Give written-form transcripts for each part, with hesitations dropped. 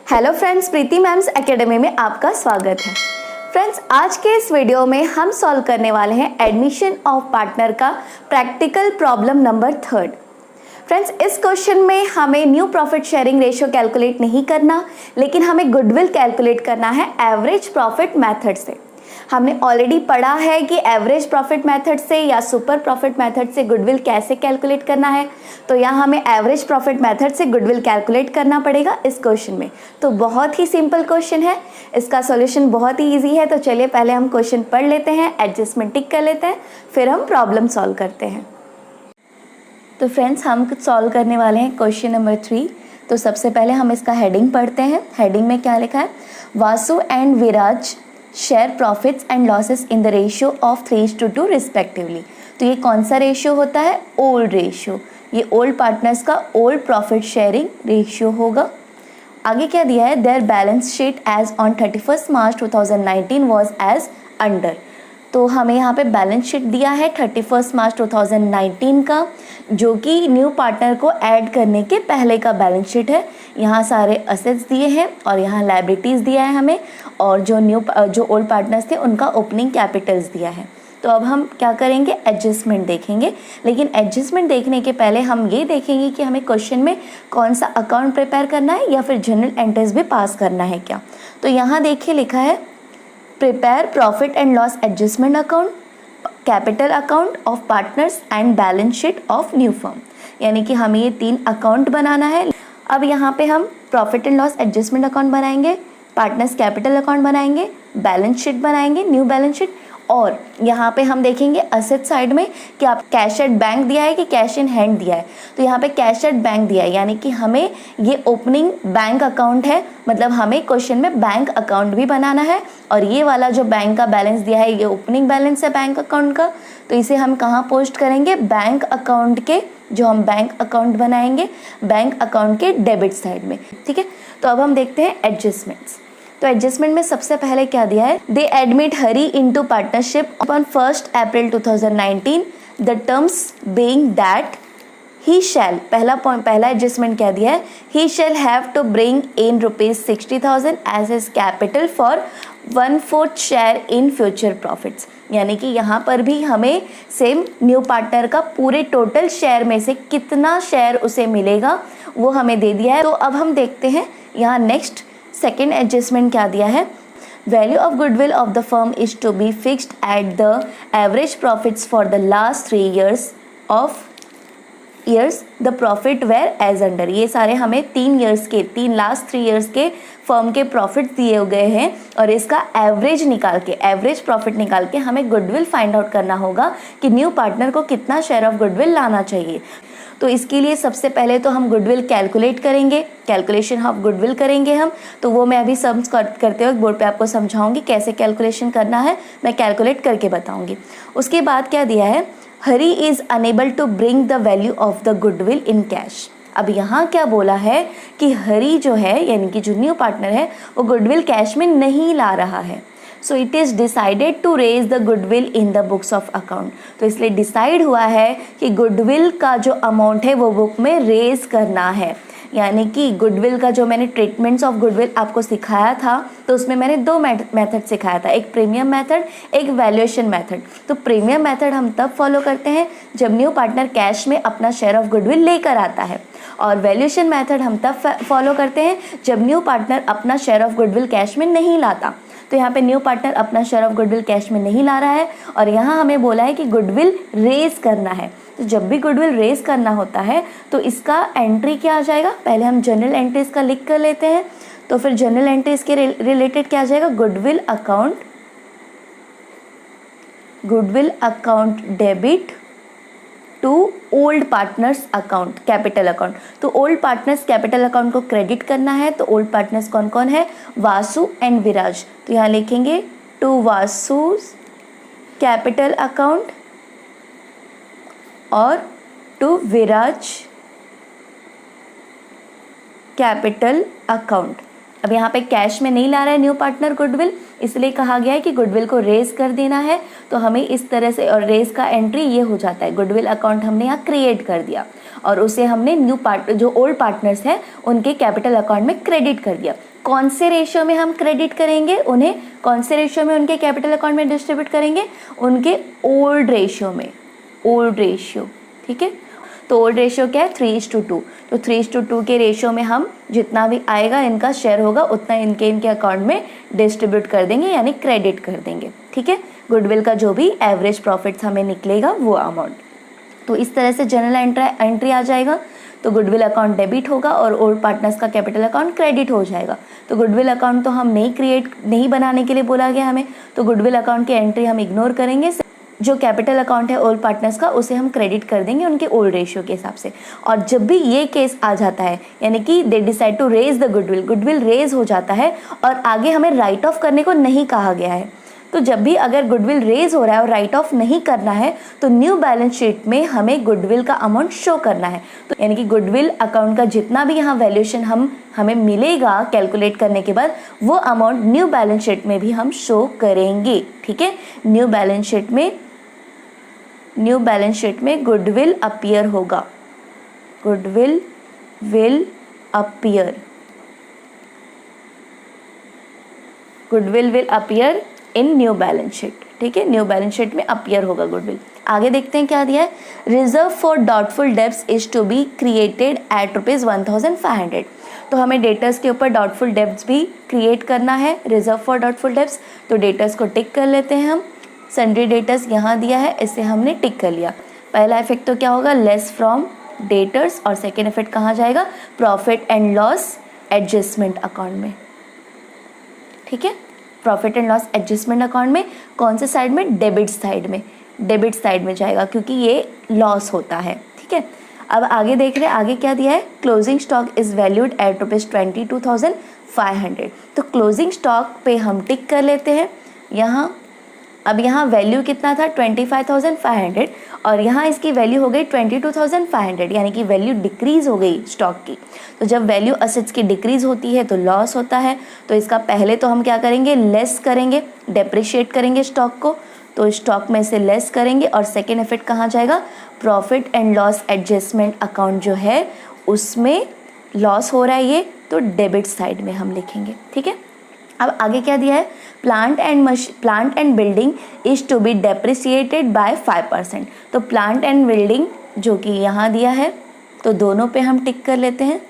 Hello friends, प्रीति ma'am's academy में आपका स्वागत है। फ्रेंड्स, आज के इस वीडियो में हम सॉल्व करने वाले हैं एडमिशन ऑफ पार्टनर का प्रैक्टिकल प्रॉब्लम नंबर 3। फ्रेंड्स, इस क्वेश्चन में हमें new profit sharing ratio calculate नहीं करना, लेकिन हमें गुडविल कैलकुलेट करना है एवरेज प्रॉफिट मेथड से। हमने ऑलरेडी पढ़ा है कि एवरेज प्रॉफिट मेथड से या सुपर प्रॉफिट मेथड से गुडविल कैसे कैलकुलेट करना है, तो यहाँ हमें एवरेज प्रॉफिट मेथड से गुडविल कैलकुलेट करना पड़ेगा इस क्वेश्चन में। तो बहुत ही सिंपल क्वेश्चन है, इसका सॉल्यूशन बहुत ही इजी है। तो चलिए पहले हम क्वेश्चन पढ़ लेते हैं, एडजस्टमेंट टिक कर लेते हैं, फिर हम प्रॉब्लम सॉल्व करते हैं। तो फ्रेंड्स, हम सॉल्व करने वाले हैं क्वेश्चन नंबर 3। तो सबसे पहले हम इसका हेडिंग पढ़ते हैं। हेडिंग में क्या लिखा है? Vasu and Viraj share profits and losses in the ratio of 3:2 respectively. तो ये कौन सा रेशियो होता है? Old ratio. ये ओल्ड पार्टनर्स का ओल्ड प्रॉफिट शेयरिंग रेशियो होगा। आगे क्या दिया है? Their balance sheet as on 31 March 2019 was as under. तो हमें यहाँ पे बैलेंस शीट दिया है 31 मार्च 2019 का, जो कि न्यू पार्टनर को ऐड करने के पहले का बैलेंस शीट है। यहाँ सारे असेट्स दिए हैं और यहाँ लायबिलिटीज़ दिया है हमें, और जो ओल्ड पार्टनर्स थे उनका ओपनिंग कैपिटल्स दिया है। तो अब हम क्या करेंगे? एडजस्टमेंट देखेंगे। लेकिन एडजस्टमेंट देखने के पहले हम ये देखेंगे कि हमें क्वेश्चन में कौन सा अकाउंट प्रिपेयर करना है या फिर जनरल एंट्रीज भी पास करना है क्या। तो यहाँ देखिए लिखा है prepare profit and loss adjustment account, capital account of partners and balance sheet of new firm. यानी कि हमें ये 3 अकाउंट बनाना है। अब यहाँ पे हम profit and loss adjustment account बनाएंगे, पार्टनर्स कैपिटल अकाउंट बनाएंगे, बैलेंस शीट बनाएंगे, न्यू बैलेंस शीट। और यहाँ पे हम देखेंगे असेट साइड में कि आप कैश एट बैंक दिया है कि कैश इन हैंड दिया है। तो यहाँ पे कैश एट बैंक दिया है, यानी कि हमें ये ओपनिंग बैंक अकाउंट है, मतलब हमें क्वेश्चन में बैंक अकाउंट भी बनाना है। और ये वाला जो बैंक का बैलेंस दिया है ये ओपनिंग बैलेंस है बैंक अकाउंट का। तो इसे हम कहाँ पोस्ट करेंगे? बैंक अकाउंट के, जो हम बैंक अकाउंट बनाएंगे बैंक अकाउंट के डेबिट साइड में। ठीक है, तो अब हम देखते हैं एडजस्टमेंट्स। तो एडजस्टमेंट में सबसे पहले क्या दिया है? They admit Hari into partnership on 1 April 2019, the terms being that he shall, पहला एडजस्टमेंट क्या दिया है? He shall have to bring in ₹60,000 as his capital for 1/4 share in future profits. यानी कि यहाँ पर भी हमें सेम न्यू पार्टनर का पूरे टोटल शेयर में से कितना शेयर उसे मिलेगा वो हमें दे दिया है। तो अब हम देखते हैं यहाँ नेक्स्ट सेकेंड एडजस्टमेंट क्या दिया है? Value of goodwill of the firm is to be fixed at the average profits for the last 3 years the profit were as under. ये सारे हमें 3 लास्ट 3 years के फर्म के प्रॉफिट दिए गए हैं, और इसका एवरेज प्रॉफिट निकाल के हमें गुडविल फाइंड आउट करना होगा कि न्यू पार्टनर को कितना शेयर ऑफ गुडविल लाना चाहिए। तो इसके लिए सबसे पहले तो हम गुडविल कैलकुलेट करेंगे, कैलकुलेशन ऑफ गुडविल करेंगे हम। तो वो मैं अभी सम्स करते वक्त बोर्ड पे आपको समझाऊंगी कैसे कैलकुलेशन करना है, मैं कैलकुलेट करके बताऊंगी। उसके बाद क्या दिया है? Hari is unable to bring the value of the goodwill in cash. अब यहाँ क्या बोला है कि हरी जो है, यानी कि जो न्यू पार्टनर है, वो गुडविल कैश में नहीं ला रहा है। So it is decided to raise the goodwill in the books of account. तो इसलिए डिसाइड हुआ है कि गुडविल का जो अमाउंट है वो बुक में रेज करना है। यानी कि गुडविल का जो मैंने ट्रीटमेंट्स ऑफ गुडविल आपको सिखाया था, तो उसमें मैंने 2 मेथड सिखाया था, एक प्रीमियम मेथड, एक वैल्यूएशन मेथड। तो प्रीमियम मेथड हम तब फॉलो करते हैं जब न्यू पार्टनर कैश में अपना शेयर ऑफ गुडविल लेकर आता है, और वैल्यूएशन मेथड हम तब फॉलो करते हैं जब न्यू पार्टनर अपना शेयर ऑफ गुडविल कैश में नहीं लाता। तो यहाँ पे न्यू पार्टनर अपना शेयर ऑफ गुडविल कैश में नहीं ला रहा है, और यहाँ हमें बोला है कि गुडविल रेज करना है। तो जब भी गुडविल रेज करना होता है तो इसका एंट्री क्या आ जाएगा? पहले हम जनरल एंट्रीज का लिख कर लेते हैं। तो फिर जनरल एंट्रीज के रिलेटेड क्या आ जाएगा? Goodwill account debit to old partners account capital account. तो ओल्ड पार्टनर्स कैपिटल अकाउंट को क्रेडिट करना है। तो ओल्ड पार्टनर्स कौन कौन है? वासु एंड विराज। तो यहाँ लिखेंगे टू वासु कैपिटल अकाउंट और टू विराज कैपिटल अकाउंट। अब यहाँ पे कैश में नहीं ला रहा है न्यू पार्टनर गुडविल, इसलिए कहा गया है कि गुडविल को रेज कर देना है। तो हमें इस तरह से, और रेज का एंट्री ये हो जाता है, गुडविल अकाउंट हमने यहाँ क्रिएट कर दिया। और उसे हमने जो ओल्ड पार्टनर्स हैं उनके कैपिटल अकाउंट में क्रेडिट कर दिया। कौन से रेशियो में हम क्रेडिट करेंगे उन्हें, कौन से रेशियो में उनके कैपिटल अकाउंट में डिस्ट्रीब्यूट करेंगे, उनके ओल्ड रेशियो में, ओल्ड रेशियो, ठीक है। तो ओल्ड रेशियो क्या है, 3:2। तो 3:2 के रेशियो में हम जितना भी आएगा इनका शेयर होगा उतना इनके अकाउंट में डिस्ट्रीब्यूट कर देंगे, यानी क्रेडिट कर देंगे, ठीक है। गुडविल का जो भी एवरेज प्रॉफिट्स हमें निकलेगा वो अमाउंट, तो इस तरह से जनरल एंट्री आ जाएगा। तो गुडविल अकाउंट डेबिट होगा और ओल्ड पार्टनर्स का कैपिटल अकाउंट क्रेडिट हो जाएगा। तो गुडविल अकाउंट तो हम नहीं बनाने के लिए बोला गया हमें, तो गुडविल अकाउंट की एंट्री हम इग्नोर करेंगे। जो कैपिटल अकाउंट है ओल्ड पार्टनर्स का उसे हम क्रेडिट कर देंगे उनके ओल्ड रेशियो के हिसाब से। और जब भी ये केस आ जाता है, यानी कि they decide to raise the goodwill raise हो जाता है और आगे हमें राइट ऑफ करने को नहीं कहा गया है, तो जब भी अगर गुडविल रेज हो रहा है और राइट ऑफ नहीं करना है तो न्यू बैलेंस शीट में हमें गुडविल का अमाउंट शो करना है। तो यानी कि गुडविल अकाउंट का जितना भी यहाँ वैल्यूएशन हमें मिलेगा कैलकुलेट करने के बाद, वो अमाउंट न्यू बैलेंस शीट में भी हम शो करेंगे, ठीक है। न्यू बैलेंस शीट में गुडविल अपीयर होगा, goodwill will appear, goodwill will appear in new balance sheet, ठीक है। न्यू बैलेंस शीट में अपीयर होगा गुडविल। आगे देखते हैं क्या दिया है, reserve for doubtful debts is to be created at ₹1,500। तो हमें डेटर्स के ऊपर डाउटफुल डेब्ट्स भी क्रिएट करना है, रिजर्व फॉर डाउटफुल डेब्ट्स। तो डेटर्स को टिक कर लेते हैं हम, सन्ड्री डेटर्स यहाँ दिया है, इसे हमने टिक कर लिया। पहला इफेक्ट तो क्या होगा, लेस फ्रॉम डेटर्स, और सेकेंड इफेक्ट कहाँ जाएगा, profit and loss adjustment account में, ठीक है। Profit and loss adjustment account में कौन से साइड में, डेबिट साइड में जाएगा, क्योंकि ये लॉस होता है, ठीक है। अब आगे देख रहे हैं, आगे क्या दिया है, closing stock is valued at ₹22,500। तो क्लोजिंग स्टॉक पे हम टिक कर लेते हैं यहाँ। अब यहाँ वैल्यू कितना था, 25,500, और यहाँ इसकी वैल्यू हो गई 22,500, यानी कि वैल्यू डिक्रीज हो गई स्टॉक की। तो जब वैल्यू असेट्स की डिक्रीज होती है तो लॉस होता है। तो इसका पहले तो हम क्या करेंगे, लेस करेंगे, डेप्रिशिएट करेंगे स्टॉक को, तो स्टॉक में से लेस करेंगे। और सेकेंड इफेक्ट कहाँ जाएगा, profit and loss adjustment account जो है उसमें लॉस हो रहा है ये, तो डेबिट साइड में हम लिखेंगे, ठीक है। अब आगे क्या दिया है, plant and building is to be depreciated by 5%। तो प्लांट एंड बिल्डिंग जो कि यहाँ दिया है, तो दोनों पे हम टिक कर लेते हैं।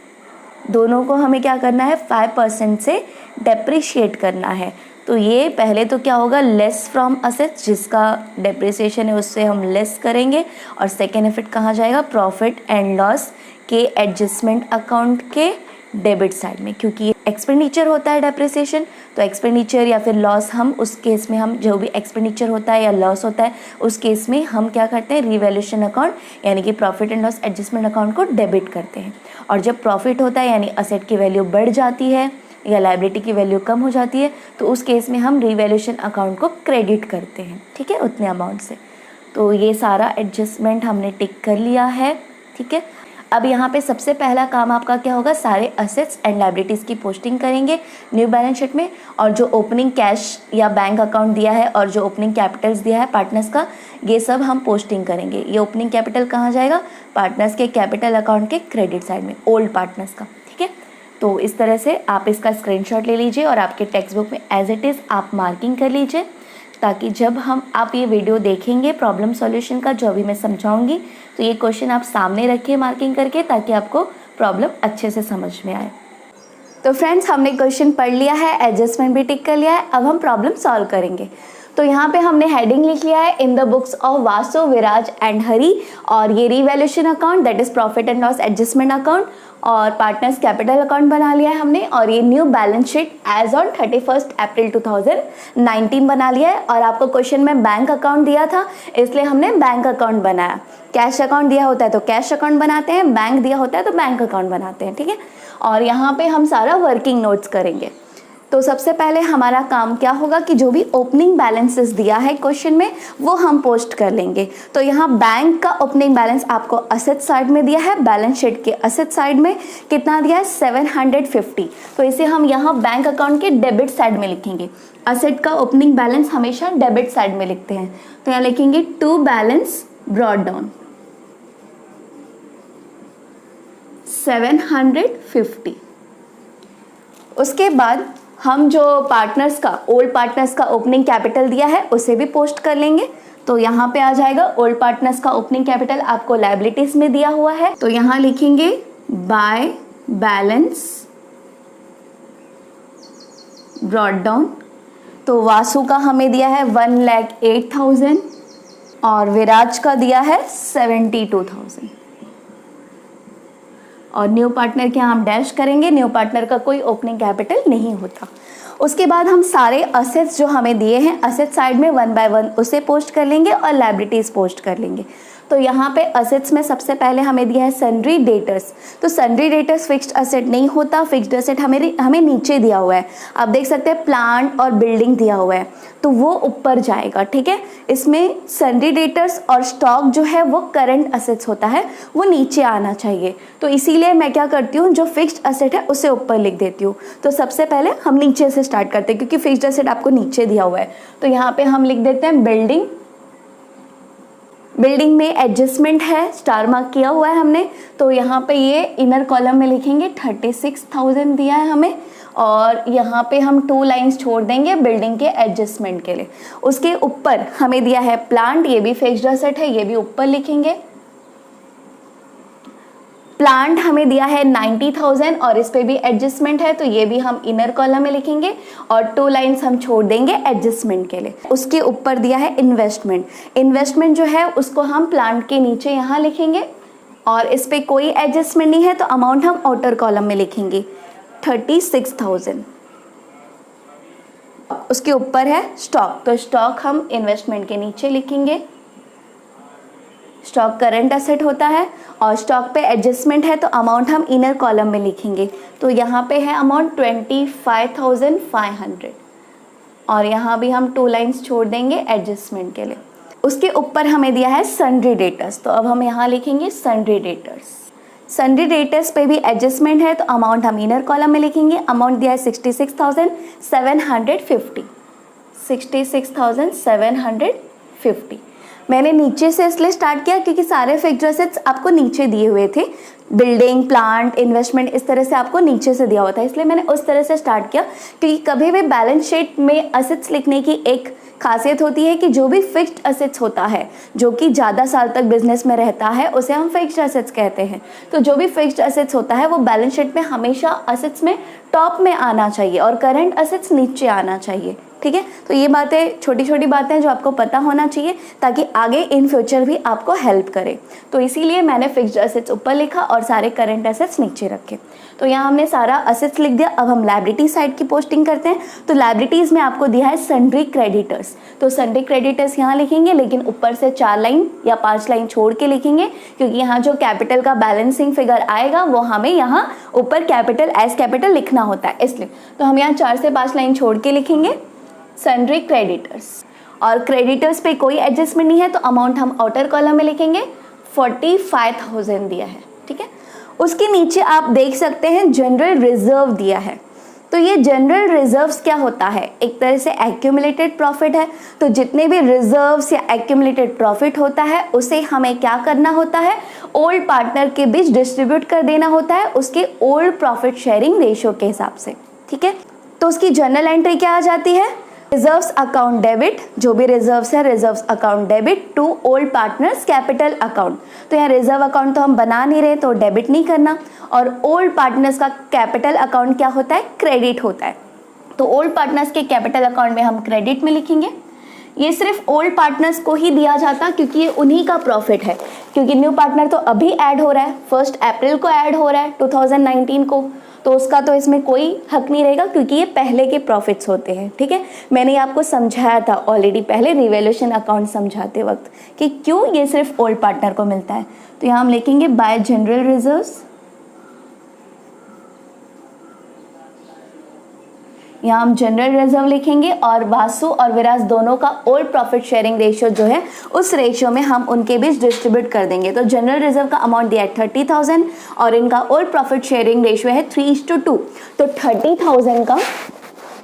दोनों को हमें क्या करना है, 5% से डेप्रिशिएट करना है। तो ये पहले तो क्या होगा, लेस फ्रॉम असेट्स, जिसका डेप्रिसिएशन है उससे हम लेस करेंगे। और सेकेंड इफेक्ट कहाँ जाएगा, प्रॉफिट एंड लॉस के एडजस्टमेंट अकाउंट के डेबिट साइड में, क्योंकि एक्सपेंडिचर होता है डेप्रिसिएशन। तो एक्सपेंडिचर या फिर लॉस, हम उस केस में हम जो भी एक्सपेंडिचर होता है या लॉस होता है उस केस में हम क्या करते हैं, रिवैल्यूएशन अकाउंट यानी कि profit and loss adjustment account को डेबिट करते हैं। और जब प्रॉफिट होता है यानी असेट की वैल्यू बढ़ जाती है या लायबिलिटी की वैल्यू कम हो जाती है, तो उस केस में हम रिवैल्यूएशन अकाउंट को क्रेडिट करते हैं, ठीक है, उतने अमाउंट से। तो ये सारा एडजस्टमेंट हमने टिक कर लिया है, ठीक है। अब यहाँ पे सबसे पहला काम आपका क्या होगा, सारे असेट्स एंड लायबिलिटीज़ की पोस्टिंग करेंगे न्यू बैलेंस शीट में। और जो ओपनिंग कैश या बैंक अकाउंट दिया है और जो ओपनिंग कैपिटल्स दिया है पार्टनर्स का, ये सब हम पोस्टिंग करेंगे। ये ओपनिंग कैपिटल कहाँ जाएगा, पार्टनर्स के कैपिटल अकाउंट के क्रेडिट साइड में, ओल्ड पार्टनर्स का, ठीक है। तो इस तरह से आप इसका स्क्रीनशॉट ले लीजिए और आपके टेक्स्ट बुक में एज इट इज़ आप मार्किंग कर लीजिए, ताकि जब आप ये वीडियो देखेंगे प्रॉब्लम सॉल्यूशन का जो अभी मैं समझाऊंगी, तो ये क्वेश्चन आप सामने रखिए मार्किंग करके, ताकि आपको प्रॉब्लम अच्छे से समझ में आए। तो फ्रेंड्स, हमने क्वेश्चन पढ़ लिया है, एडजस्टमेंट भी टिक कर लिया है, अब हम प्रॉब्लम सॉल्व करेंगे। तो यहाँ पे हमने हेडिंग लिख लिया है, in the books of Vasu, Viraj and Hari, और ये revaluation account that is profit and loss adjustment account, और पार्टनर्स कैपिटल अकाउंट बना लिया है हमने, और ये new balance sheet as on 31 April 2019 बना लिया है। और आपको क्वेश्चन में बैंक अकाउंट दिया था, इसलिए हमने बैंक अकाउंट बनाया। कैश अकाउंट दिया होता है तो कैश अकाउंट बनाते हैं, बैंक दिया होता है तो बैंक अकाउंट बनाते हैं, ठीक है। और यहाँ पे हम सारा वर्किंग नोट्स करेंगे। तो सबसे पहले हमारा काम क्या होगा कि जो भी ओपनिंग बैलेंसेस दिया है क्वेश्चन में वो हम पोस्ट कर लेंगे। तो यहाँ बैंक का ओपनिंग बैलेंस आपको असेट साइड में दिया है, बैलेंस शीट के असेट साइड में कितना दिया है, 750। तो इसे हम यहाँ बैंक अकाउंट के डेबिट साइड में लिखेंगे। असेट का ओपनिंग बैलेंस हमेशा डेबिट साइड में लिखते हैं, तो यहाँ लिखेंगे टू बैलेंस ब्रॉट डाउन, 750। उसके बाद हम जो पार्टनर्स का, ओल्ड पार्टनर्स का ओपनिंग कैपिटल दिया है उसे भी पोस्ट कर लेंगे। तो यहाँ पे आ जाएगा ओल्ड पार्टनर्स का ओपनिंग कैपिटल आपको लायबिलिटीज में दिया हुआ है, तो यहाँ लिखेंगे बाय बैलेंस ब्रॉट डाउन। तो वासु का हमें दिया है 1,08,000 और विराज का दिया है 72,000। और न्यू पार्टनर के यहाँ हम डैश करेंगे, न्यू पार्टनर का कोई ओपनिंग कैपिटल नहीं होता। उसके बाद हम सारे असेट्स जो हमें दिए हैं असेट साइड में 1 बाय 1 उसे पोस्ट कर लेंगे और लायबिलिटीज पोस्ट कर लेंगे। तो यहाँ पे असेट्स में सबसे पहले हमें दिया है सन्ड्री डेटर्स। तो सन्ड्री डेटर्स फिक्स्ड असेट नहीं होता, फिक्स्ड असेट हमें नीचे दिया हुआ है। आप देख सकते हैं प्लांट और बिल्डिंग दिया हुआ है तो वो ऊपर जाएगा, ठीक है। इसमें सन्ड्री डेटर्स और स्टॉक जो है वो करंट असेट्स होता है, वो नीचे आना चाहिए। तो इसीलिए मैं क्या करती हूँ, जो फिक्स्ड असेट है उसे ऊपर लिख देती हूँ। तो सबसे पहले हम नीचे से स्टार्ट करते हैं क्योंकि फिक्स्ड असेट आपको नीचे दिया हुआ है। तो यहाँ पे हम लिख देते हैं बिल्डिंग। बिल्डिंग में एडजस्टमेंट है, स्टार मार्क किया हुआ है हमने, तो यहाँ पे ये इनर कॉलम में लिखेंगे 36,000 दिया है हमें। और यहाँ पे हम 2 लाइंस छोड़ देंगे बिल्डिंग के एडजस्टमेंट के लिए। उसके ऊपर हमें दिया है प्लांट, ये भी फिक्स्ड असेट है, ये भी ऊपर लिखेंगे। प्लांट हमें दिया है 90,000 और इस पे भी एडजस्टमेंट है तो ये भी हम इनर कॉलम में लिखेंगे और 2 लाइंस हम छोड़ देंगे एडजस्टमेंट के लिए। उसके ऊपर दिया है इन्वेस्टमेंट। इन्वेस्टमेंट जो है उसको हम प्लांट के नीचे यहाँ लिखेंगे और इस पे कोई एडजस्टमेंट नहीं है तो अमाउंट हम आउटर कॉलम में लिखेंगे 36,000। उसके ऊपर है स्टॉक, तो स्टॉक हम इन्वेस्टमेंट के नीचे लिखेंगे। स्टॉक करंट असेट होता है और स्टॉक पे एडजस्टमेंट है तो अमाउंट हम इनर कॉलम में लिखेंगे। तो यहाँ पे है अमाउंट 25,500 और यहाँ भी हम 2 लाइंस छोड़ देंगे एडजस्टमेंट के लिए। उसके ऊपर हमें दिया है सन्ड्री डेटर्स, तो अब हम यहाँ लिखेंगे सन्ड्री डेटर्स। सन्ड्री डेटर्स पे भी एडजस्टमेंट है तो अमाउंट हम इनर कॉलम में लिखेंगे। अमाउंट दिया है 66,750। 66,750 मैंने नीचे से इसलिए स्टार्ट किया क्योंकि सारे फिक्स्ड असेट्स आपको नीचे दिए हुए थे। बिल्डिंग, प्लांट, इन्वेस्टमेंट इस तरह से आपको नीचे से दिया हुआ था, इसलिए मैंने उस तरह से स्टार्ट किया। क्योंकि कभी भी बैलेंस शीट में असेट्स लिखने की एक खासियत होती है कि जो भी फिक्स्ड असेट्स होता है, जो कि ज़्यादा साल तक बिजनेस में रहता है, उसे हम फिक्स्ड असेट्स कहते हैं। तो जो भी फिक्स्ड असेट्स होता है वो बैलेंस शीट में हमेशा असेट्स में टॉप में आना चाहिए और करंट असेट्स नीचे आना चाहिए, ठीक है। तो ये बातें, छोटी छोटी बातें जो आपको पता होना चाहिए ताकि आगे इन फ्यूचर भी आपको हेल्प करे। तो इसीलिए मैंने फिक्स्ड असेट्स ऊपर लिखा और सारे करंट असेट्स नीचे रखे। तो यहाँ हमने सारा असेट्स लिख दिया। अब हम लायबिलिटी साइड की पोस्टिंग करते हैं। तो लायबिलिटीज़ में आपको दिया है सन्ड्री क्रेडिटर्स, तो सन्ड्री क्रेडिटर्स यहाँ लिखेंगे, लेकिन ऊपर से 4 लाइन या 5 लाइन छोड़ के लिखेंगे क्योंकि यहाँ जो कैपिटल का बैलेंसिंग फिगर आएगा वो हमें यहाँ ऊपर कैपिटल एज कैपिटल लिखना होता है, इसलिए तो हम यहाँ 4 से 5 लाइन छोड़ के लिखेंगे सन्ड्री क्रेडिटर्स। और क्रेडिटर्स पे कोई एडजस्टमेंट नहीं है तो अमाउंट हम आउटर कॉलम में लिखेंगे 45,000 दिया है, ठीक है। उसके नीचे आप देख सकते हैं जनरल रिजर्व दिया है। तो ये जनरल रिजर्व्स क्या होता है, एक तरह से एक्यूमुलेटेड प्रॉफिट है। तो जितने भी रिजर्व्स या एक्यूमुलेटेड प्रॉफिट होता है उसे हमें क्या करना होता है, ओल्ड पार्टनर के बीच डिस्ट्रीब्यूट कर देना होता है उसके ओल्ड प्रॉफिट शेयरिंग रेशियो के हिसाब से, ठीक है। तो उसकी जर्नल एंट्री क्या आ जाती है, रिजर्व्स अकाउंट डेबिट, जो भी रिजर्व्स है reserves account debit to old partners capital account. तो यहाँ रिजर्व अकाउंट तो हम बना नहीं रहे तो डेबिट नहीं करना, और ओल्ड पार्टनर्स का कैपिटल अकाउंट क्या होता है, क्रेडिट होता है। तो ओल्ड पार्टनर्स के कैपिटल अकाउंट में हम क्रेडिट में लिखेंगे। ये सिर्फ ओल्ड पार्टनर्स को ही दिया जाता क्योंकि ये उन्हीं का प्रॉफिट है, क्योंकि न्यू पार्टनर तो अभी ऐड हो रहा है, 1 अप्रैल को ऐड हो रहा है 2019 को, तो उसका तो इसमें कोई हक नहीं रहेगा क्योंकि ये पहले के प्रॉफिट्स होते हैं, ठीक है। मैंने आपको समझाया था ऑलरेडी पहले रिवैल्यूएशन अकाउंट समझाते वक्त कि क्यों ये सिर्फ ओल्ड पार्टनर को मिलता है। तो यहाँ हम लिखेंगे बाय जनरल रिजर्व्स, यहाँ हम जनरल रिजर्व लिखेंगे और वासु और विराज दोनों का ओल्ड प्रॉफिट शेयरिंग रेशियो जो है उस रेशियो में हम उनके बीच डिस्ट्रीब्यूट कर देंगे। तो जनरल रिजर्व का अमाउंट दिया है 30,000 और इनका ओल्ड प्रॉफिट शेयरिंग रेशियो है 3:2। तो 30,000 का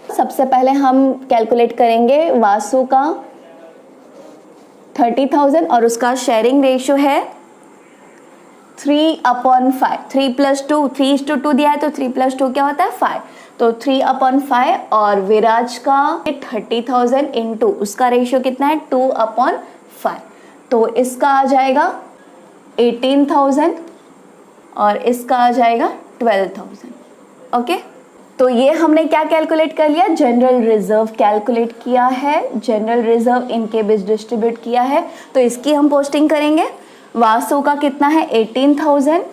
सबसे पहले हम कैलकुलेट करेंगे, वासु का 30,000 और उसका शेयरिंग रेशियो है 3/5, 3 + 2, 3:2 दिया है तो 3 + 2 क्या होता है 5, तो 3/5 और विराज का 30,000 इंटू उसका रेशियो कितना है 2/5, तो इसका आ जाएगा 18,000 और इसका आ जाएगा 12,000। ओके, तो ये हमने क्या कैलकुलेट कर लिया, जनरल रिजर्व कैलकुलेट किया है, जनरल रिजर्व इनके बीच डिस्ट्रीब्यूट किया है, तो इसकी हम पोस्टिंग करेंगे। वासु का कितना है 18,000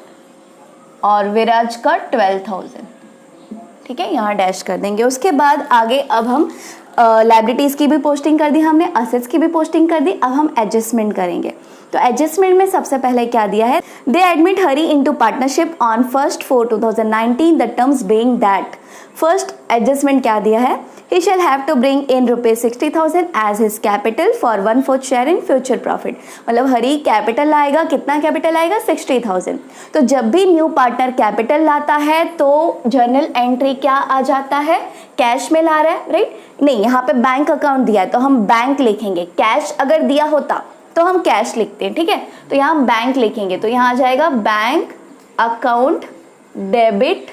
और विराज का 12,000, ठीक है, यहाँ डैश कर देंगे। उसके बाद आगे अब हम लायबिलिटीज़ की भी पोस्टिंग कर दी हमने, असेट्स की भी पोस्टिंग कर दी, अब हम एडजस्टमेंट करेंगे। तो एडजस्टमेंट में सबसे पहले क्या दिया है, they admit Hari into partnership on 1/4/2019, the terms being that, first adjustment क्या दिया है, he shall have to bring in ₹60,000 as his capital for 1/4 share in future profit, मतलब हरी कैपिटल लाएगा, कितना कैपिटल आएगा 60,000। तो जब भी न्यू पार्टनर कैपिटल लाता है तो जर्नल एंट्री क्या आ जाता है, कैश में ला रहा है, राइट, नहीं यहाँ पे बैंक अकाउंट दिया है तो हम बैंक लिखेंगे, कैश अगर दिया होता तो हम कैश लिखते हैं, ठीक है, तो यहाँ हम बैंक लिखेंगे, तो यहाँ आ जाएगा bank account debit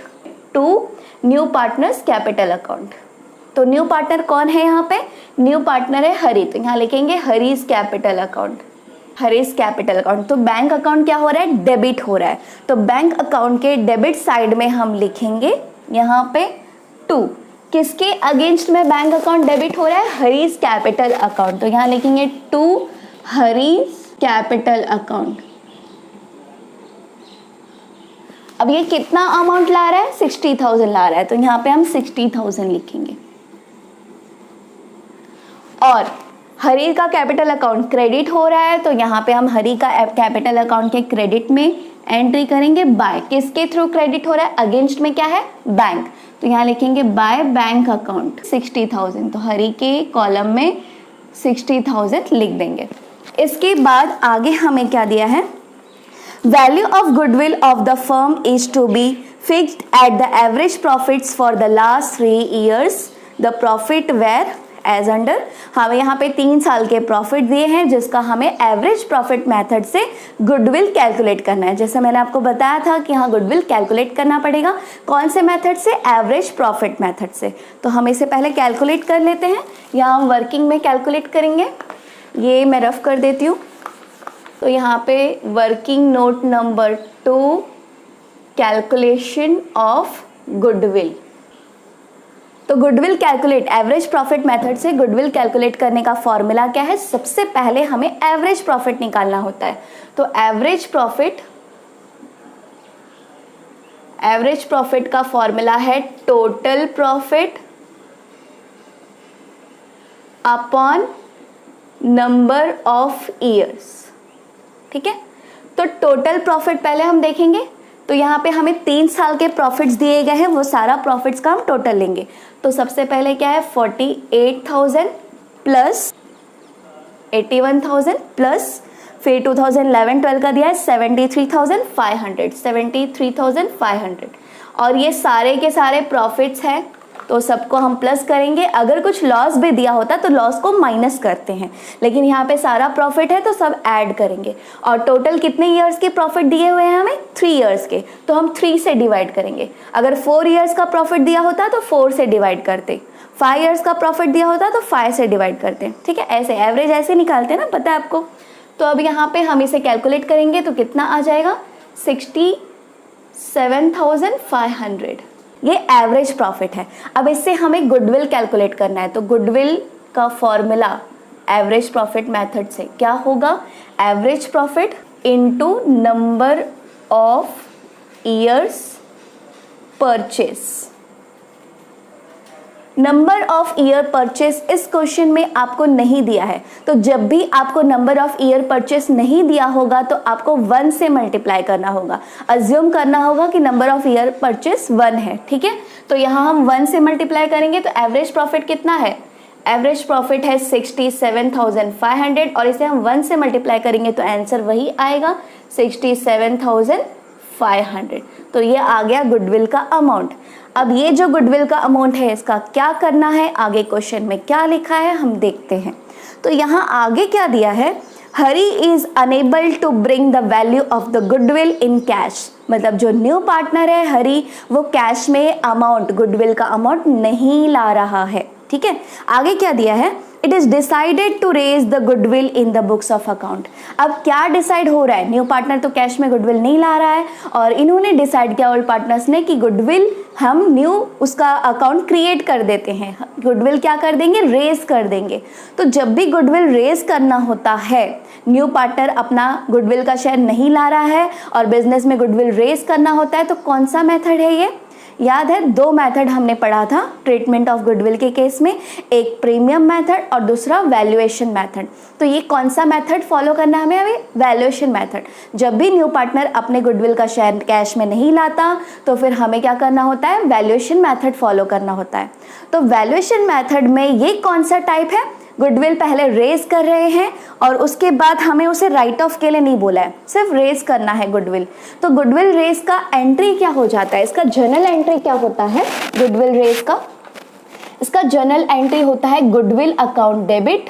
to new partners capital account. तो न्यू पार्टनर कौन है, यहाँ पे न्यू पार्टनर है हरी, तो यहाँ लिखेंगे Hari's capital account, Hari's capital account. तो बैंक अकाउंट क्या हो रहा है, डेबिट हो रहा है, तो बैंक अकाउंट के डेबिट साइड में हम लिखेंगे यहाँ पे 2, किसके अगेंस्ट में बैंक अकाउंट डेबिट हो रहा है, हरीज कैपिटल अकाउंट, तो यहाँ लिखेंगे 2 हरीज कैपिटल अकाउंट। अब ये कितना अमाउंट ला रहा है, 60,000 ला रहा है, तो यहाँ पे हम 60,000 लिखेंगे। और हरी का कैपिटल अकाउंट क्रेडिट हो रहा है, तो यहाँ पे हम हरी का कैपिटल अकाउंट के क्रेडिट में एंट्री करेंगे, बाय किसके थ्रू क्रेडिट हो रहा है, अगेंस्ट में क्या है बैंक, तो यहाँ लिखेंगे बाय बैंक अकाउंट 60,000, तो हरी के कॉलम में 60,000 लिख देंगे। इसके बाद आगे हमें क्या दिया है, value of goodwill of the firm is to be fixed at the average profits for the last 3 years, the profit were as under, हमें यहाँ पे 3 साल के प्रॉफिट दिए हैं जिसका हमें एवरेज प्रॉफिट मेथड से गुडविल कैलकुलेट करना है। जैसे मैंने आपको बताया था कि यहाँ गुडविल कैलकुलेट करना पड़ेगा, कौन से मेथड से, एवरेज प्रॉफिट मेथड से। तो हम इसे पहले कैलकुलेट कर लेते हैं, यहाँ हम वर्किंग में कैलकुलेट करेंगे, ये मैं रफ कर देती हूँ। तो यहाँ पे working note number 2, calculation of goodwill. तो goodwill calculate, average profit method से गुडविल कैलकुलेट करने का फॉर्मूला क्या है, सबसे पहले हमें एवरेज प्रॉफिट निकालना होता है। तो एवरेज प्रॉफिट का फॉर्मूला है total profit upon number of years, ठीक है। तो टोटल प्रॉफिट पहले हम देखेंगे, तो यहाँ पे हमें 3 साल के प्रॉफिट्स दिए गए हैं, वो सारा प्रॉफिट्स का हम टोटल लेंगे। तो सबसे पहले क्या है 48,000 प्लस 81,000 प्लस फिर 2011-12 का दिया है 73,500 और ये सारे के सारे प्रॉफिट्स हैं, तो सबको हम प्लस करेंगे। अगर कुछ लॉस भी दिया होता तो लॉस को माइनस करते हैं, लेकिन यहाँ पे सारा प्रॉफिट है तो सब ऐड करेंगे। और टोटल कितने ईयर्स के प्रॉफिट दिए हुए हैं हमें, 3 ईयर्स के, तो हम 3 से डिवाइड करेंगे। अगर 4 ईयर्स का प्रॉफिट दिया होता तो 4 से डिवाइड करते, 5 ईयर्स का प्रॉफिट दिया होता तो 5 से डिवाइड करते, ठीक है। ऐसे एवरेज ऐसे निकालते हैं ना, पता है आपको। तो अब यहाँ पे हम इसे कैलकुलेट करेंगे तो कितना आ जाएगा 67,500, ये एवरेज प्रॉफिट है। अब इससे हमें गुडविल कैलकुलेट करना है, तो गुडविल का फॉर्मूला एवरेज प्रॉफिट मेथड से क्या होगा, average profit into number of years purchase. Number of year purchase इस क्वेश्चन में आपको नहीं दिया है, तो जब भी आपको नंबर ऑफ ईयर परचेस नहीं दिया होगा तो आपको 1 से मल्टीप्लाई करना होगा, अज्यूम करना होगा कि नंबर ऑफ ईयर परचेस 1 है, ठीक है। तो यहाँ हम 1 से मल्टीप्लाई करेंगे तो एवरेज प्रॉफिट कितना है, एवरेज प्रॉफिट है 67,500 और इसे हम 1 से मल्टीप्लाई करेंगे तो आंसर वही आएगा 67,500। तो ये आ गया गुडविल का अमाउंट। अब ये जो गुडविल का अमाउंट है इसका क्या करना है, आगे क्वेश्चन में क्या लिखा है हम देखते हैं। तो यहाँ आगे क्या दिया है, Hari is unable to bring the value of the goodwill in cash. मतलब जो न्यू पार्टनर है हरी, वो कैश में अमाउंट, गुडविल का अमाउंट नहीं ला रहा है। ठीक है, आगे क्या दिया है, it is decided to raise the goodwill in the books of account. अब क्या डिसाइड हो रहा है, न्यू पार्टनर तो कैश में गुडविल नहीं ला रहा है और इन्होंने डिसाइड किया ओल्ड पार्टनर्स ने कि गुडविल हम न्यू उसका अकाउंट क्रिएट कर देते हैं, गुडविल क्या कर देंगे, रेज कर देंगे। तो जब भी गुडविल रेज करना होता है, न्यू पार्टनर अपना गुडविल का शेयर नहीं ला रहा है और बिजनेस में गुडविल रेज करना होता है, तो कौन सा मेथड है ये, याद है 2 मेथड हमने पढ़ा था ट्रीटमेंट ऑफ गुडविल के केस में, एक प्रीमियम मेथड और दूसरा वैल्यूएशन मेथड। तो ये कौन सा मेथड फॉलो करना है हमें, वैल्यूएशन मेथड। जब भी न्यू पार्टनर अपने गुडविल का शेयर कैश में नहीं लाता तो फिर हमें क्या करना होता है, वैल्यूएशन मेथड फॉलो करना होता है। तो वैल्यूएशन मेथड में ये कौन सा टाइप है, गुडविल पहले रेज कर रहे हैं और उसके बाद हमें उसे राइट ऑफ के लिए नहीं बोला है, सिर्फ रेज करना है गुडविल। तो गुडविल रेज का एंट्री क्या हो जाता है, इसका जर्नल एंट्री क्या होता है, गुडविल रेज का, इसका जर्नल एंट्री होता है goodwill account debit,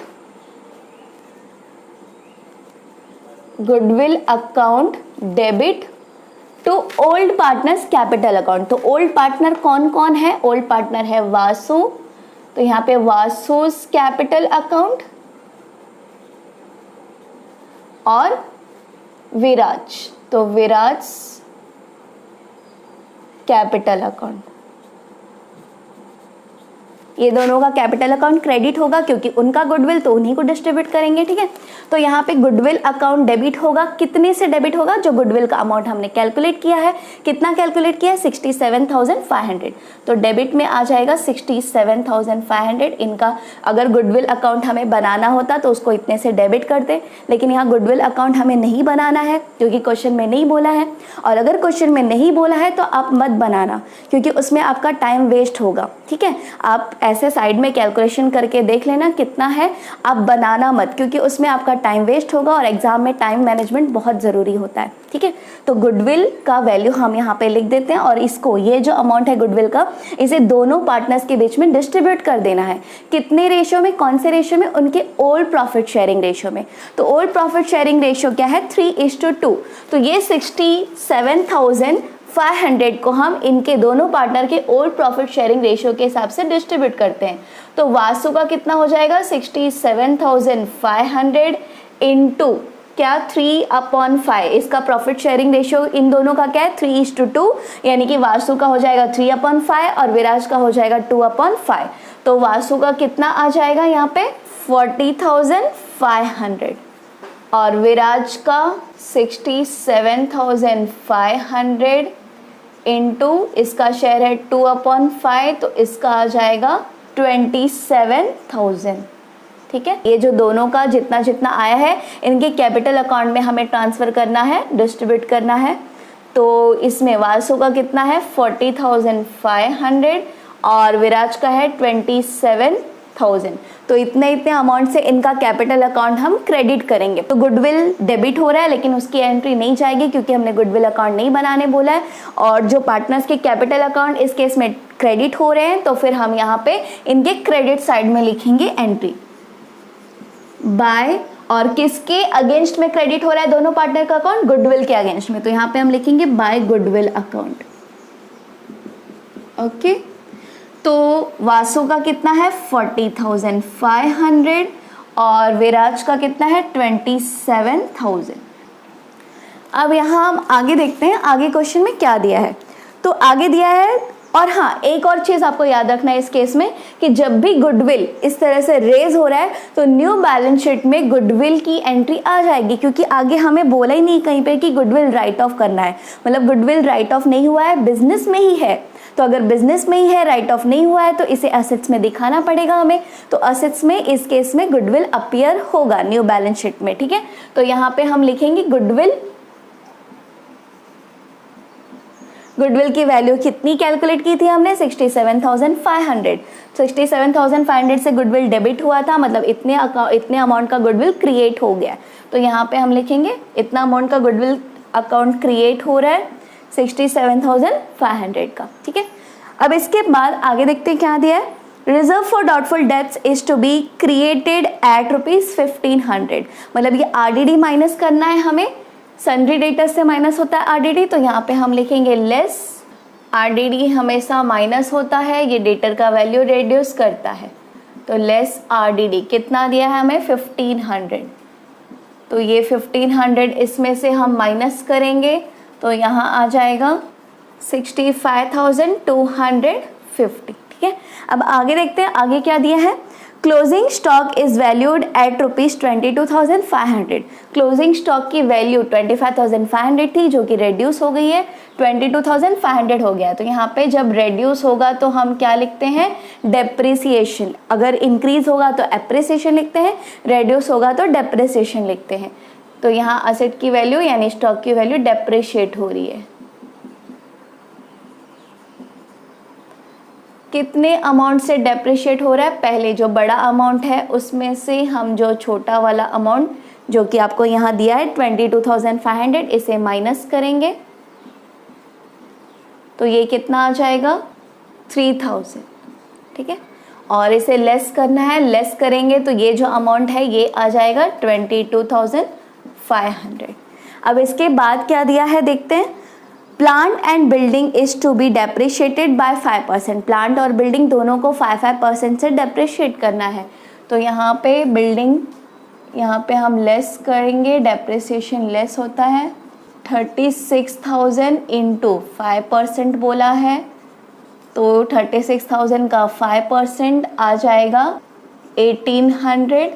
goodwill account debit to old partners capital account. तो ओल्ड पार्टनर कौन कौन है, ओल्ड पार्टनर है वासु, तो यहाँ पे वासुस कैपिटल अकाउंट और विराज, तो विराज कैपिटल अकाउंट। ये दोनों का कैपिटल अकाउंट क्रेडिट होगा क्योंकि उनका गुडविल तो उन्हीं को डिस्ट्रीब्यूट करेंगे। ठीक है, तो यहाँ पे गुडविल अकाउंट डेबिट होगा, कितने से डेबिट होगा, जो गुडविल का अमाउंट हमने कैलकुलेट किया है, कितना कैलकुलेट किया है, 67,500। तो डेबिट में आ जाएगा 67,500 इनका। अगर गुडविल अकाउंट हमें बनाना होता तो उसको इतने से डेबिट करते, लेकिन यहाँ गुडविल अकाउंट हमें नहीं बनाना है क्योंकि क्वेश्चन में नहीं बोला है, और अगर क्वेश्चन में नहीं बोला है तो आप मत बनाना क्योंकि उसमें आपका टाइम वेस्ट होगा। ठीक है, आप ऐसे साइड में कैलकुलेशन करके देख लेना कितना है, आप बनाना मत क्योंकि उसमें आपका टाइम वेस्ट होगा और एग्जाम में टाइम मैनेजमेंट बहुत ज़रूरी होता है। ठीक है, तो गुडविल का वैल्यू हम यहाँ पे लिख देते हैं और इसको, ये जो अमाउंट है गुडविल का, इसे दोनों पार्टनर्स के बीच में डिस्ट्रीब्यूट कर देना है। कितने रेशियो में, कौन से रेशियो में, उनके ओल्ड प्रॉफिट शेयरिंग रेशियो में। तो ओल्ड प्रॉफिट शेयरिंग रेशियो क्या है, 3:2। तो ये 67,500 को हम इनके दोनों पार्टनर के ओल्ड प्रॉफिट शेयरिंग रेशियो के हिसाब से डिस्ट्रीब्यूट करते हैं। तो वासु का कितना हो जाएगा, 67,500 इंटू क्या, 3/5। इसका प्रॉफिट शेयरिंग रेशियो इन दोनों का क्या है, 3:2, यानी कि वासु का हो जाएगा 3/5 और विराज का हो जाएगा 2/5। तो वासु का कितना आ जाएगा यहाँ पे 40,500 और विराज का 67,500 इंटू इसका शेयर है 2/5, तो इसका आ जाएगा 27,000। ठीक है, ये जो दोनों का जितना जितना आया है इनके कैपिटल अकाउंट में हमें ट्रांसफर करना है, डिस्ट्रीब्यूट करना है। तो इसमें वासु का कितना है 40,500 और विराज का है 27,000। तो इतने इतने अमाउंट से इनका कैपिटल अकाउंट हम क्रेडिट करेंगे। तो गुडविल डेबिट हो रहा है लेकिन उसकी एंट्री नहीं जाएगी क्योंकि हमने गुडविल अकाउंट नहीं बनाने बोला है, और जो पार्टनर्स के कैपिटल अकाउंट इस केस में क्रेडिट हो रहे हैं तो फिर हम यहाँ पे इनके क्रेडिट साइड में लिखेंगे एंट्री बाय, और किसके अगेंस्ट में क्रेडिट हो रहा है दोनों पार्टनर का अकाउंट, गुडविल के अगेंस्ट में। तो यहाँ पे हम लिखेंगे बाय गुडविल अकाउंट। ओके, तो वासु का कितना है 40,500 और विराज का कितना है 27,000। अब यहाँ हम आगे देखते हैं आगे क्वेश्चन में क्या दिया है। तो आगे दिया है, और हाँ एक और चीज़ आपको याद रखना है इस केस में कि जब भी गुडविल इस तरह से रेज हो रहा है तो न्यू बैलेंस शीट में गुडविल की एंट्री आ जाएगी, क्योंकि आगे हमें बोला ही नहीं कहीं पे कि गुडविल राइट ऑफ करना है। मतलब गुडविल राइट ऑफ नहीं हुआ है, बिजनेस में ही है, तो अगर बिजनेस में ही है, राइट ऑफ नहीं हुआ है, तो इसे असेट्स में दिखाना पड़ेगा हमें। तो असेट्स में इस केस में गुडविल अपीयर होगा न्यू बैलेंस शीट में। ठीक है, तो यहाँ पे हम लिखेंगे गुडविल की वैल्यू कितनी कैलकुलेट की थी हमने 67,500। 67,500 से गुडविल डेबिट हुआ था, मतलब इतने अमाउंट का गुडविल क्रिएट हो गया। तो यहाँ पे हम लिखेंगे इतना अमाउंट का गुडविल अकाउंट क्रिएट हो रहा है 67,500 का। ठीक है, अब इसके बाद आगे देखते हैं क्या दिया है, reserve for doubtful debts is to be created at ₹1500। मतलब ये आरडीडी माइनस करना है हमें, सन्ड्री डेटर्स से माइनस होता है आरडीडी, तो यहाँ पे हम लिखेंगे लेस। आरडीडी हमेशा माइनस होता है, ये डेटर का वैल्यू रिड्यूस करता है, तो लेस आरडीडी कितना दिया है हमें 1500। तो ये 1500 इसमें से हम माइनस करेंगे तो यहाँ आ जाएगा 65,250। ठीक है, अब आगे देखते हैं आगे क्या दिया है। Closing stock is valued at ₹22,500। Closing stock की वैल्यू 25,500 थी जो कि रेड्यूस हो गई है, 22,500 हो गया। तो यहाँ पे जब रेड्यूस होगा तो हम क्या लिखते हैं, डेप्रिसिएशन। अगर इंक्रीज होगा तो एप्रिसिएशन लिखते हैं, रेड्यूस होगा तो डेप्रिसिएशन लिखते हैं। तो यहाँ असेट की वैल्यू यानी स्टॉक की वैल्यू डेप्रिशिएट हो रही है। कितने अमाउंट से डेप्रिशिएट हो रहा है, पहले जो बड़ा अमाउंट है उसमें से हम जो छोटा वाला अमाउंट जो कि आपको यहाँ दिया है 22,500 इसे माइनस करेंगे तो ये कितना आ जाएगा 3,000। ठीक है, और इसे लेस करना है, लेस करेंगे तो ये जो अमाउंट है ये आ जाएगा 22,500। अब इसके बाद क्या दिया है देखते हैं। Plant and building is to be depreciated by 5%। Plant और बिल्डिंग दोनों को 5% से डेप्रिशिएट करना है। तो यहाँ पे बिल्डिंग, यहाँ पे हम लेस करेंगे, डेप्रिसिएशन लेस होता है 36,000 इंटू 5% बोला है, तो 36,000 का 5% आ जाएगा 1800।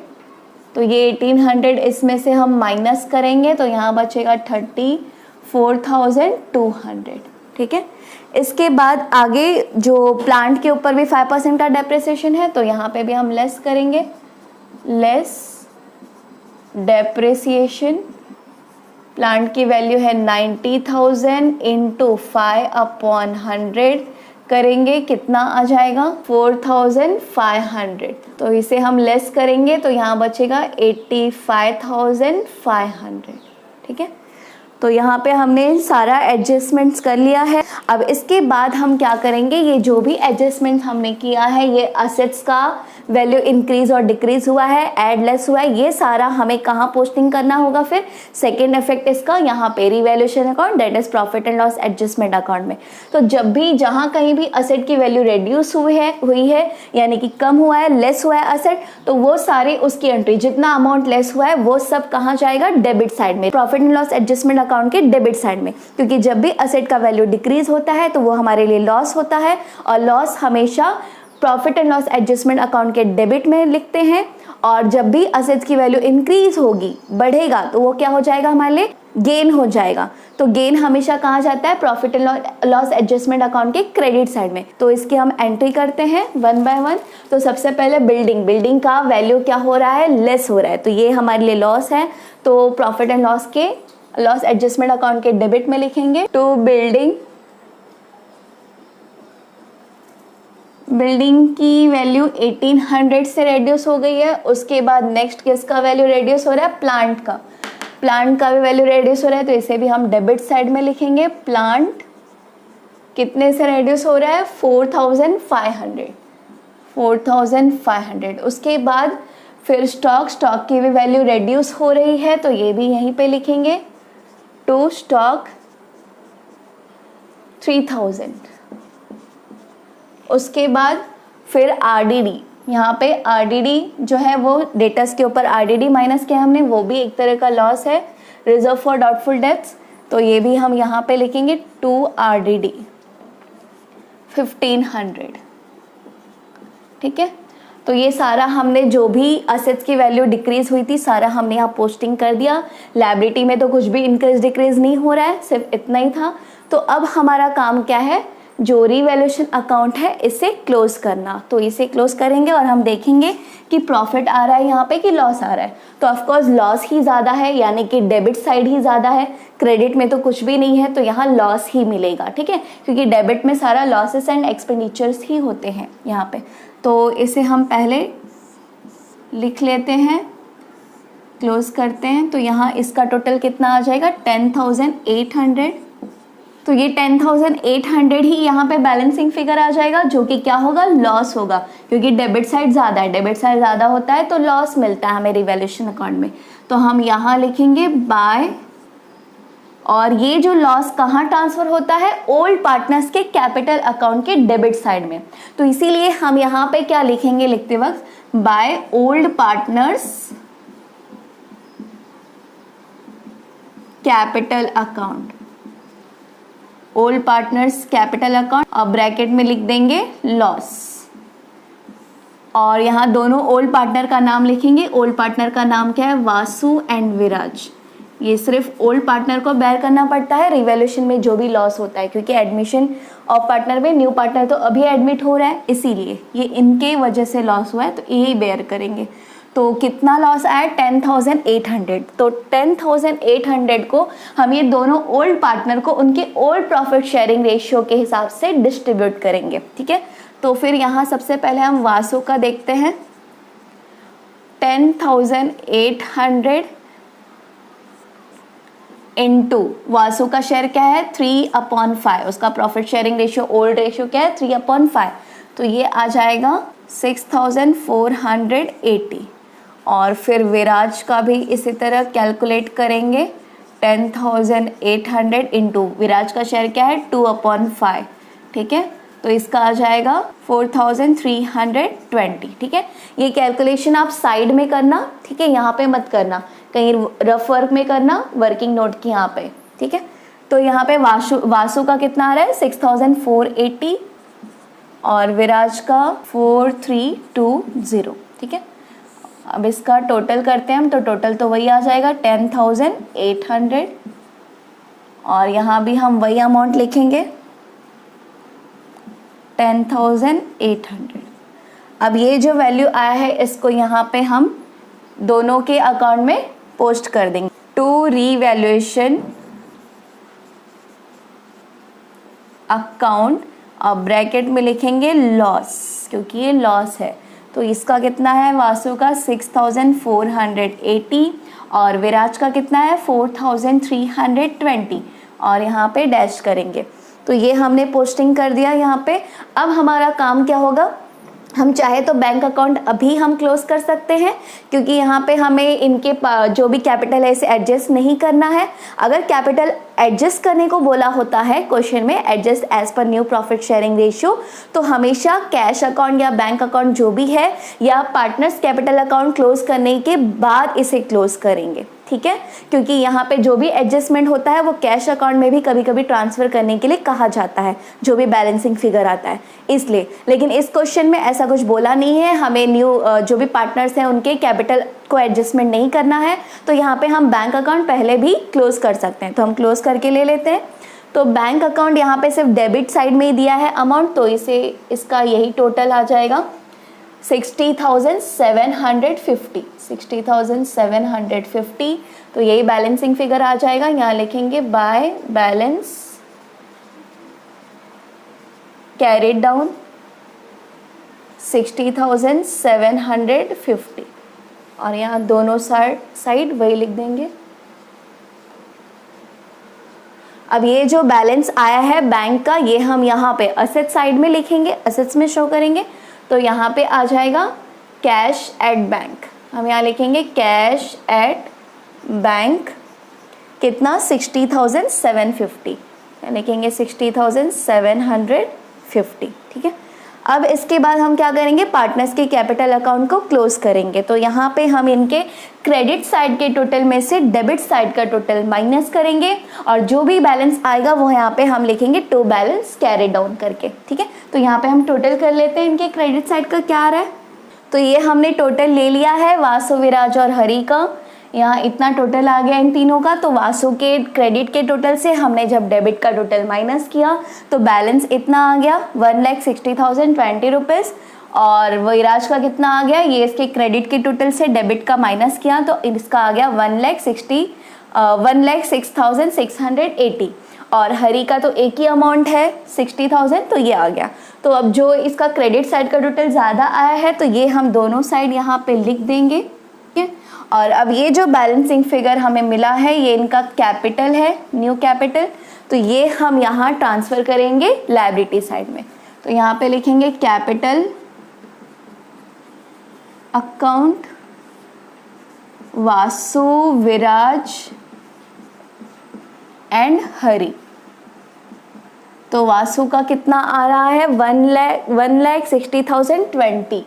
तो ये 1800 इसमें से हम माइनस करेंगे तो यहाँ बचेगा 34,200। ठीक है, इसके बाद आगे जो प्लांट के ऊपर भी 5% का डेप्रिसिएशन है तो यहाँ पे भी हम लेस करेंगे, लेस डेप्रिसिएशन। प्लांट की वैल्यू है 90,000 इंटू 5/100 करेंगे, कितना आ जाएगा 4,500। तो इसे हम लेस करेंगे तो यहाँ बचेगा 85,500। ठीक है, तो यहाँ पे हमने सारा एडजस्टमेंट्स कर लिया है। अब इसके बाद हम क्या करेंगे, ये जो भी एडजस्टमेंट हमने किया है, ये असेट्स का वैल्यू इंक्रीज और डिक्रीज हुआ है, ऐड लेस हुआ है, ये सारा हमें कहाँ पोस्टिंग करना होगा। फिर सेकेंड इफेक्ट इसका यहाँ पे revaluation account, that is profit and loss adjustment account में। तो जब भी जहाँ कहीं भी असेट की वैल्यू रिड्यूस हुई है यानी कि कम हुआ है, लेस हुआ है असेट, तो वो सारी उसकी एंट्री, जितना अमाउंट लेस हुआ है वो सब कहाँ जाएगा, डेबिट साइड में, profit and loss adjustment account के डेबिट साइड में। क्योंकि जब भी असेट का वैल्यू डिक्रीज होता है तो वो हमारे लिए लॉस होता है, और लॉस हमेशा profit and loss adjustment account के डेबिट में लिखते हैं। और जब भी असेट्स की वैल्यू इंक्रीज होगी, बढ़ेगा, तो वो क्या हो जाएगा, हमारे लिए गेन हो जाएगा। तो गेन हमेशा कहाँ जाता है, profit and loss adjustment account के क्रेडिट साइड में। तो इसकी हम एंट्री करते हैं वन बाय वन। तो सबसे पहले बिल्डिंग का वैल्यू क्या हो रहा है, लेस हो रहा है, तो ये हमारे लिए लॉस है। तो प्रॉफिट एंड लॉस के लॉस एडजस्टमेंट अकाउंट के डेबिट में लिखेंगे टू बिल्डिंग की वैल्यू 1800 से रेड्यूस हो गई है। उसके बाद नेक्स्ट किसका वैल्यू रेड्यूस हो रहा है, प्लांट का भी वैल्यू रेड्यूस हो रहा है, तो इसे भी हम डेबिट साइड में लिखेंगे। प्लांट कितने से रेड्यूस हो रहा है, 4,500। उसके बाद फिर स्टॉक की भी वैल्यू रेड्यूस हो रही है, तो ये भी यहीं पे लिखेंगे टू स्टॉक 3,000। उसके बाद फिर आरडीडी, यहाँ पे आरडीडी जो है वो डेटर्स के ऊपर आरडीडी माइनस किया हमने, वो भी एक तरह का लॉस है, रिजर्व फॉर डाउटफुल डेब्ट्स, तो ये भी हम यहाँ पे लिखेंगे टू आरडीडी 1500। ठीक है, तो ये सारा हमने जो भी असेट्स की वैल्यू डिक्रीज हुई थी सारा हमने यहाँ पोस्टिंग कर दिया। लायबिलिटी में तो कुछ भी इंक्रीज डिक्रीज नहीं हो रहा है, सिर्फ इतना ही था। तो अब हमारा काम क्या है, जो रिवैल्यूएशन अकाउंट है इसे क्लोज करना। तो इसे क्लोज करेंगे और हम देखेंगे कि प्रॉफिट आ रहा है यहाँ पे कि लॉस आ रहा है। तो ऑफकोर्स लॉस ही ज़्यादा है, यानी कि डेबिट साइड ही ज़्यादा है, क्रेडिट में तो कुछ भी नहीं है, तो यहाँ लॉस ही मिलेगा। ठीक है, क्योंकि डेबिट में सारा लॉसेस एंड एक्सपेंडिचर्स ही होते हैं यहाँ पे। तो इसे हम पहले लिख लेते हैं, क्लोज करते हैं। तो यहाँ इसका टोटल कितना आ जाएगा, 10,800 तो ये 10,800 ही यहाँ पे बैलेंसिंग फिगर आ जाएगा, जो कि क्या होगा, लॉस होगा, क्योंकि डेबिट साइड ज़्यादा है, डेबिट साइड ज़्यादा होता है तो लॉस मिलता है हमें रिवैल्यूएशन अकाउंट में। तो हम यहाँ लिखेंगे बाय, और ये जो लॉस कहाँ ट्रांसफर होता है, ओल्ड पार्टनर्स के कैपिटल अकाउंट के डेबिट साइड में। तो इसीलिए हम यहाँ पे क्या लिखेंगे लिखते वक्त, by old partners capital account, old partners capital account, और ब्रैकेट में लिख देंगे लॉस, और यहाँ दोनों ओल्ड पार्टनर का नाम लिखेंगे। ओल्ड पार्टनर का नाम क्या है, वासु एंड विराज। ये सिर्फ ओल्ड पार्टनर को बेयर करना पड़ता है रिवैल्यूएशन में जो भी लॉस होता है, क्योंकि एडमिशन ऑफ पार्टनर में न्यू पार्टनर तो अभी एडमिट हो रहा है, इसीलिए ये इनके वजह से लॉस हुआ है, तो यही बेयर करेंगे। तो कितना लॉस आया, 10,800। तो 10,800 को हम ये दोनों ओल्ड पार्टनर को उनके ओल्ड प्रॉफिट शेयरिंग रेशियो के हिसाब से डिस्ट्रीब्यूट करेंगे, ठीक है। तो फिर यहाँ सबसे पहले हम वासु का देखते हैं। 10,800 इनटू वासु का शेयर क्या है, 3/5, उसका profit sharing ratio old ratio क्या है, 3/5, तो ये आ जाएगा 6,480। और फिर विराज का भी इसी तरह कैलकुलेट करेंगे। 10,800 इंटू विराज का शेयर क्या है, 2/5, ठीक है। तो इसका आ जाएगा 4,320, ठीक है। ये कैलकुलेशन आप साइड में करना, ठीक है, यहाँ पे मत करना, कहीं रफ वर्क में करना, वर्किंग नोट की यहाँ पे, ठीक है। तो यहाँ पे वासु का कितना आ रहा है, 6,480, और विराज का 4,320, ठीक है। अब इसका टोटल करते हैं हम, तो टोटल तो वही आ जाएगा 10,800, और यहाँ भी हम वही अमाउंट लिखेंगे 10,800। अब ये जो वैल्यू आया है इसको यहाँ पे हम दोनों के अकाउंट में पोस्ट कर देंगे टू रीवैल्यूएशन अकाउंट, और ब्रैकेट में लिखेंगे लॉस, क्योंकि ये लॉस है। तो इसका कितना है, वासु का 6,480, और विराज का कितना है, 4,320, और यहाँ पे डैश करेंगे। तो ये हमने पोस्टिंग कर दिया यहाँ पे। अब हमारा काम क्या होगा, हम चाहे तो बैंक अकाउंट अभी हम क्लोज कर सकते हैं, क्योंकि यहाँ पे हमें इनके जो भी कैपिटल है इसे एडजस्ट नहीं करना है। अगर कैपिटल एडजस्ट करने को बोला होता है क्वेश्चन में, adjust as per new profit sharing ratio, तो हमेशा कैश अकाउंट या बैंक अकाउंट जो भी है या पार्टनर्स कैपिटल अकाउंट क्लोज करने के बाद इसे क्लोज करेंगे, ठीक है। क्योंकि यहाँ पे जो भी एडजस्टमेंट होता है वो कैश अकाउंट में भी कभी कभी ट्रांसफर करने के लिए कहा जाता है, जो भी बैलेंसिंग फिगर आता है, इसलिए। लेकिन इस क्वेश्चन में ऐसा कुछ बोला नहीं है, हमें न्यू जो भी पार्टनर्स हैं उनके कैपिटल को एडजस्टमेंट नहीं करना है, तो यहाँ पे हम बैंक अकाउंट पहले भी क्लोज कर सकते हैं। तो हम क्लोज करके ले लेते हैं। तो बैंक अकाउंट यहाँ पे सिर्फ डेबिट साइड में ही दिया है अमाउंट, तो इसका यही टोटल आ जाएगा 60,750, 60,750। तो यही बैलेंसिंग फिगर आ जाएगा। यहाँ लिखेंगे बाय बैलेंस कैरिड डाउन 60,750, और यहाँ दोनों साइड वही लिख देंगे। अब ये जो बैलेंस आया है बैंक का, ये हम यहाँ पे असेट साइड में लिखेंगे, असेट्स में शो करेंगे। तो यहाँ पे आ जाएगा कैश एट बैंक, हम यहाँ लिखेंगे कैश एट बैंक कितना, 60,750, लिखेंगे 60,750, ठीक है। अब इसके बाद हम क्या करेंगे, पार्टनर्स के कैपिटल अकाउंट को क्लोज करेंगे। तो यहाँ पे हम इनके क्रेडिट साइड के टोटल में से डेबिट साइड का टोटल माइनस करेंगे, और जो भी बैलेंस आएगा वो यहाँ पे हम लिखेंगे टू बैलेंस कैरी डाउन करके, ठीक है। तो यहाँ पे हम टोटल कर लेते हैं इनके क्रेडिट साइड का क्या आ रहा है। तो ये हमने टोटल ले लिया है वासु, विराज और हरि का, यहाँ इतना टोटल आ गया इन तीनों का। तो वासु के क्रेडिट के टोटल से हमने जब डेबिट का टोटल माइनस किया तो बैलेंस इतना आ गया 1,60,020 रुपीज़, और विराज का कितना आ गया, ये इसके क्रेडिट के टोटल से डेबिट का माइनस किया तो इसका आ गया 1,06,680, और हरि का तो एक ही अमाउंट है 60,000, तो ये आ गया। तो अब जो इसका क्रेडिट साइड का टोटल ज़्यादा आया है तो ये हम दोनों साइड यहाँ पे लिख देंगे, ठीक है। और अब ये जो बैलेंसिंग फिगर हमें मिला है ये इनका कैपिटल है, न्यू कैपिटल, तो ये हम यहाँ ट्रांसफ़र करेंगे लायबिलिटी साइड में। तो यहाँ पे लिखेंगे capital account Vasu, Viraj and Hari. तो वासु का कितना आ रहा है 1,60,020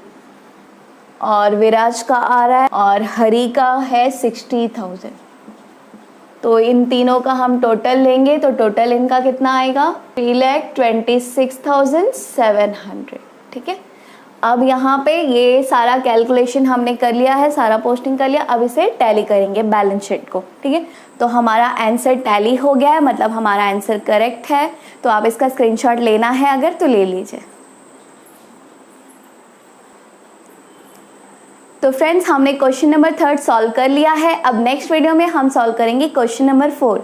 और विराज का आ रहा है और हरि का है 60,000। तो इन तीनों का हम टोटल लेंगे तो टोटल इनका कितना आएगा 3,26,700। ठीक है, अब यहाँ पे ये सारा कैलकुलेशन हमने कर लिया है, सारा पोस्टिंग कर लिया। अब इसे टैली करेंगे बैलेंस शीट को। ठीक है, तो हमारा आंसर टैली हो गया है, मतलब हमारा आंसर करेक्ट है। तो आप इसका स्क्रीनशॉट लेना है अगर तो ले लीजिए। तो फ्रेंड्स हमने क्वेश्चन नंबर 3 सॉल्व कर लिया है। अब नेक्स्ट वीडियो में हम सॉल्व करेंगे क्वेश्चन नंबर 4।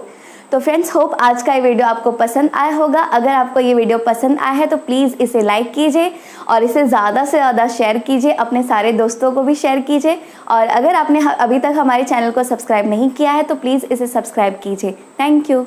तो फ्रेंड्स होप आज का ये वीडियो आपको पसंद आया होगा। अगर आपको ये वीडियो पसंद आया है तो प्लीज़ इसे लाइक कीजिए और इसे ज़्यादा से ज़्यादा शेयर कीजिए, अपने सारे दोस्तों को भी शेयर कीजिए। और अगर आपने अभी तक हमारे चैनल को सब्सक्राइब नहीं किया है तो प्लीज़ इसे सब्सक्राइब कीजिए। Thank you.